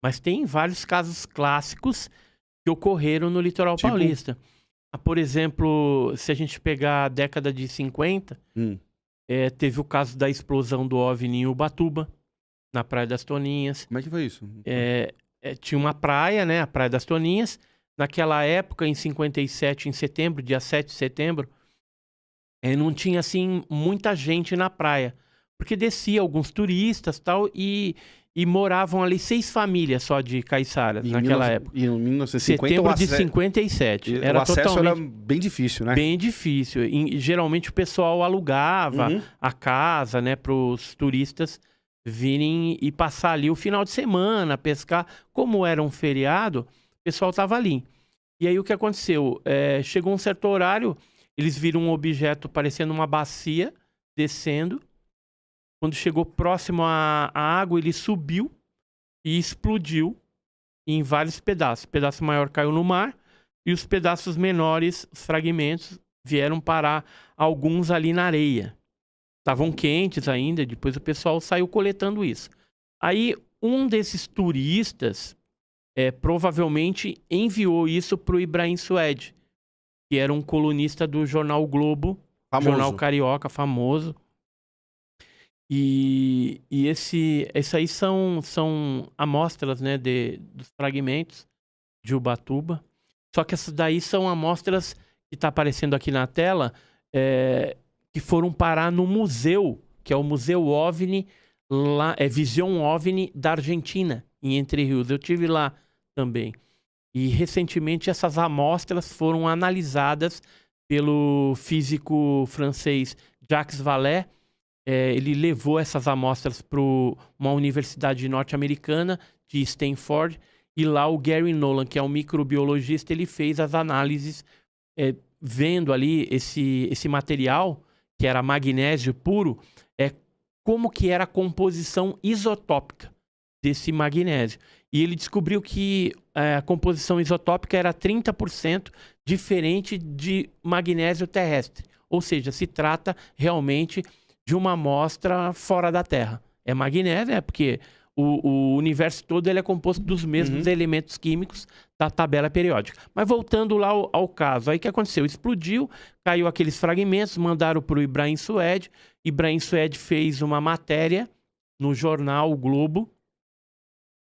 Mas tem vários casos clássicos que ocorreram no litoral Tipo? paulista. Por exemplo, se a gente pegar a década de 50, teve o caso da explosão do OVNI em Ubatuba, na Praia das Toninhas. Como é que foi isso? Tinha uma praia, né? A Praia das Toninhas. Naquela época, em 57, em setembro, dia 7 de setembro, não tinha, assim, muita gente na praia. Porque descia alguns turistas tal, e moravam ali 6 famílias só de caiçaras naquela época. E em 1950, Setembro de 57. o acesso totalmente... era bem difícil, né? Bem difícil. Geralmente o pessoal alugava a casa, né, para os turistas virem e passar ali o final de semana, pescar. Como era um feriado, o pessoal estava ali. E aí o que aconteceu? Chegou um certo horário, eles viram um objeto parecendo uma bacia descendo. Quando chegou próximo à água, ele subiu e explodiu em vários pedaços. O pedaço maior caiu no mar e os pedaços menores, os fragmentos, vieram parar alguns ali na areia. Estavam quentes ainda, depois o pessoal saiu coletando isso. Aí um desses turistas provavelmente enviou isso para o Ibrahim Suede, que era um colunista do jornal Globo, jornal carioca famoso. E esse aí são amostras, né, dos fragmentos de Ubatuba. Só que essas daí são amostras que está aparecendo aqui na tela, que foram parar no museu, que é o Museu OVNI, lá, Vision OVNI da Argentina, em Entre Rios. Eu tive lá também. E recentemente essas amostras foram analisadas pelo físico francês Jacques Vallée. Ele levou essas amostras para uma universidade norte-americana de Stanford, e lá o Gary Nolan, que é um microbiologista, ele fez as análises vendo ali esse material, que era magnésio puro, como que era a composição isotópica desse magnésio. E ele descobriu que a composição isotópica era 30% diferente de magnésio terrestre. Ou seja, se trata realmente de uma amostra fora da Terra. É magnésio, porque o universo todo ele é composto dos mesmos elementos químicos da tabela periódica. Mas voltando lá ao caso, aí o que aconteceu? Explodiu, caiu aqueles fragmentos, mandaram para o Ibrahim Suede. Ibrahim Suede fez uma matéria no jornal O Globo,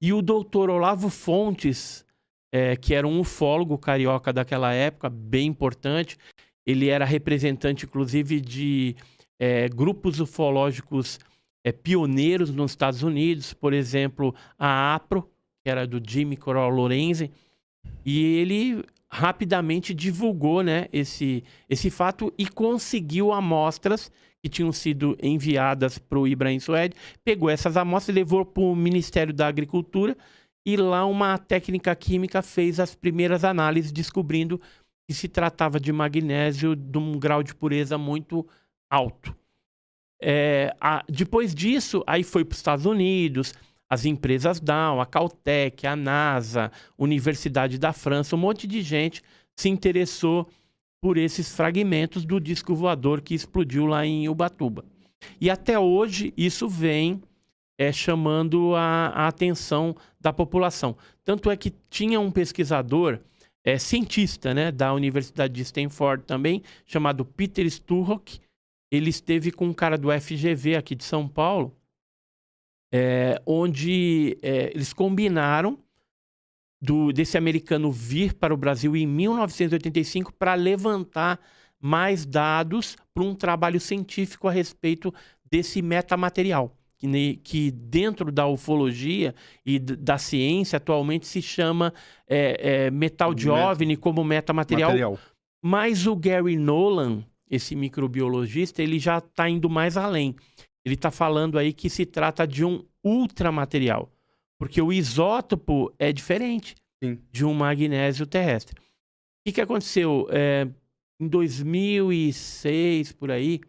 e o doutor Olavo Fontes, que era um ufólogo carioca daquela época, bem importante, ele era representante, inclusive, de grupos ufológicos pioneiros nos Estados Unidos, por exemplo, a APRO, que era do Jimmy Coral Lorenzi, e ele rapidamente divulgou, né, esse fato e conseguiu amostras que tinham sido enviadas para o Ibrahim Suede, pegou essas amostras e levou para o Ministério da Agricultura, e lá uma técnica química fez as primeiras análises, descobrindo que se tratava de magnésio de um grau de pureza muito alto. Depois disso, aí foi para os Estados Unidos, as empresas Dow, a Caltech, a NASA, Universidade da França, um monte de gente se interessou por esses fragmentos do disco voador que explodiu lá em Ubatuba. E até hoje isso vem chamando a atenção da população. Tanto é que tinha um pesquisador, cientista, né, da Universidade de Stanford também, chamado Peter Sturrock. Ele esteve com um cara do FGV aqui de São Paulo, onde eles combinaram desse americano vir para o Brasil em 1985 para levantar mais dados para um trabalho científico a respeito desse metamaterial, que dentro da ufologia e da ciência atualmente se chama metal de OVNI como metamaterial. Mas o Gary Nolan, esse microbiologista, ele já está indo mais além. Ele está falando aí que se trata de um ultramaterial, porque o isótopo é diferente de um magnésio terrestre. O que aconteceu? Em 2006, por aí,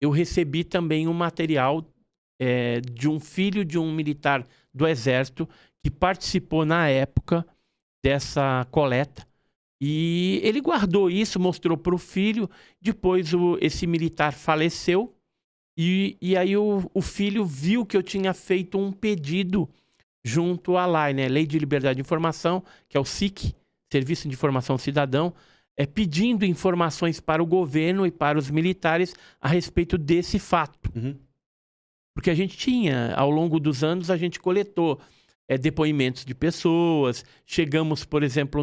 eu recebi também um material de um filho de um militar do Exército que participou na época dessa coleta. E ele guardou isso, mostrou para o filho. Depois esse militar faleceu. E aí o filho viu que eu tinha feito um pedido junto à LAI, né? Lei de Liberdade de Informação, que é o SIC, Serviço de Informação Cidadão, pedindo informações para o governo e para os militares a respeito desse fato. Porque a gente tinha, ao longo dos anos, a gente coletou depoimentos de pessoas. Chegamos, por exemplo,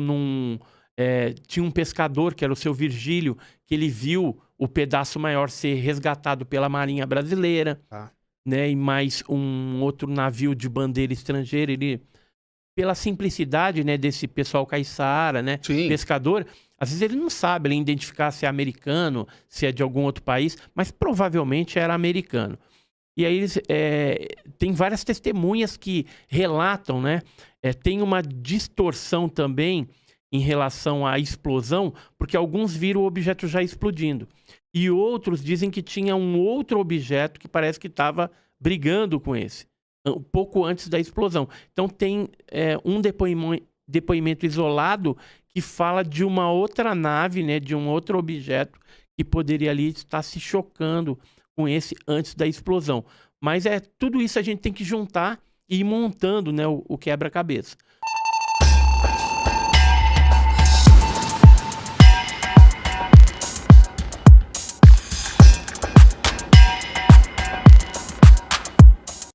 tinha um pescador, que era o seu Virgílio, que ele viu o pedaço maior ser resgatado pela Marinha Brasileira, né? E mais um outro navio de bandeira estrangeira. Ele, pela simplicidade, né, desse pessoal caiçara, né, pescador, às vezes ele não sabe ele identificar se é americano, se é de algum outro país, mas provavelmente era americano. E aí tem várias testemunhas que relatam, né? Tem uma distorção também em relação à explosão, porque alguns viram o objeto já explodindo. E outros dizem que tinha um outro objeto que parece que estava brigando com esse, um pouco antes da explosão. Então tem um depoimento isolado que fala de uma outra nave, né? De um outro objeto que poderia ali estar se chocando com esse antes da explosão. Mas tudo isso a gente tem que juntar e ir montando, né, o quebra-cabeça.